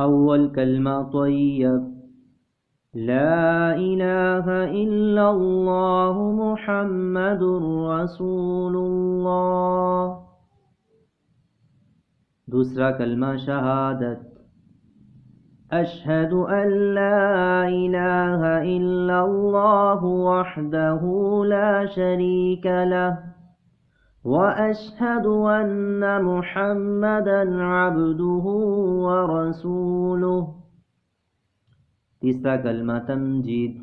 अव्वल कलमा तय्यब, ला इलाहा इल्लल्लाह मुहम्मदुर रसूलुल्लाह। दूसरा कलमा शहादत, अशहदु अन ला इलाहा इल्लल्लाह वहदहु ला शरीका लह व अशहदु अन्न मुहम्मदन अब्दुहु व रसूलुहु। तीसरा कलमा तमजीद,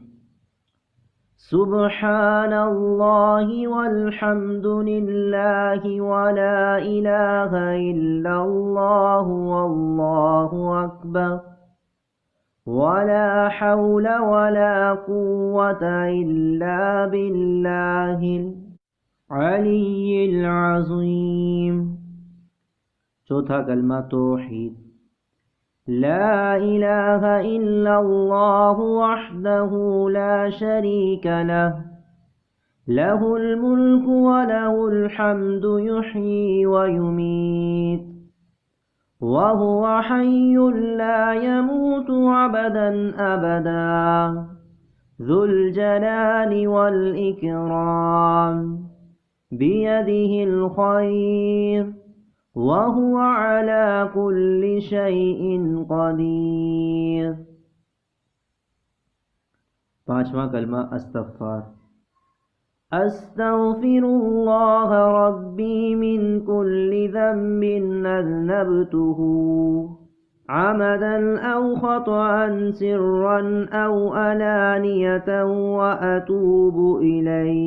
सुब्हानल्लाहि वल्हम्दुलिल्लाहि वला इलाहा इल्लल्लाहु वल्लाहु अकबर वला हौला वला कुव्वता इल्ला बिल्लाहिल अलिय्यिल अज़ीम। चौथा कलमा तौहीद, ला इलाहा इल्लल्लाहु वहदहु ला शरीका लह लहुल मुल्कु व लहुल हम्दु युह्यी व युमीत व हुवा हय्युन ला यमूतु अबदन अबदा ज़ुल जलाली वल इकराम बियदिहिल खैर वहुवा अला कुल्लि शैइन क़दीर। पांचवा कलमा अस्तग़फ़ार, अस्तग़फ़िरुल्लाह रब्बी मिन कुल्लि ज़ंबिन अज़नबतुहु अमदन औ ख़तअन सिर्रन औ अलानियतन व अतूबु इलैहि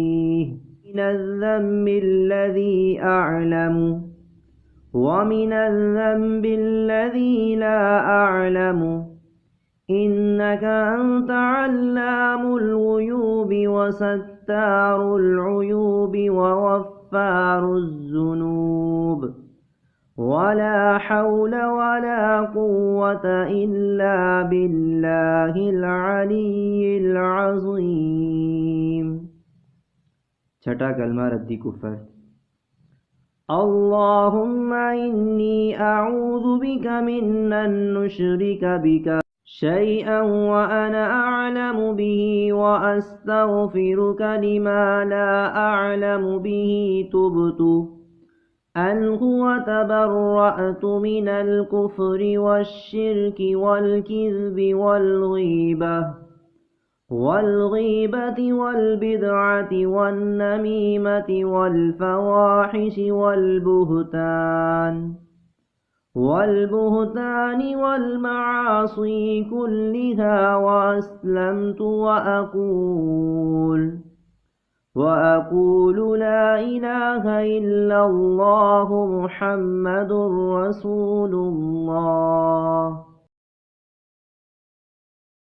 मिनज़्ज़ंबिल्लज़ी अअलमु वमिनज़्ज़ंबिल्लज़ी ला अअलमु इन्नका अन्ता अल्लामुल ग़ुयूबि वसत्तारुल उयूबि वग़फ़्फ़ारुज़ ज़ुनूब वला हौला वला कुव्वता इल्ला बिल्लाहिल अलिय्यिल अज़ीम। छठा कलमा रद्दी कुफ़र, अल्लाहुम्मा इन्नी अऊज़ु बिका मिन अन नुश्रिका बिका शैअन व अना अअलमु बिही व अस्तग़फ़िरुका लिमा ला अअलमु बिही तुब्तु अन्हु व तबर्रअतु मिनल कुफ्रि वश्शिर्कि वल किज़्बि वल्ग़ीबति वल्बिदअति वन्नमीमति वल्फ़वाहिशि वल्बुहतानि वल्मआसि कुल्लिहा वअस्लमतु वअक़ूलु ला इलाहा इल्लल्लाहु मुहम्मदुर रसूलुल्लाह।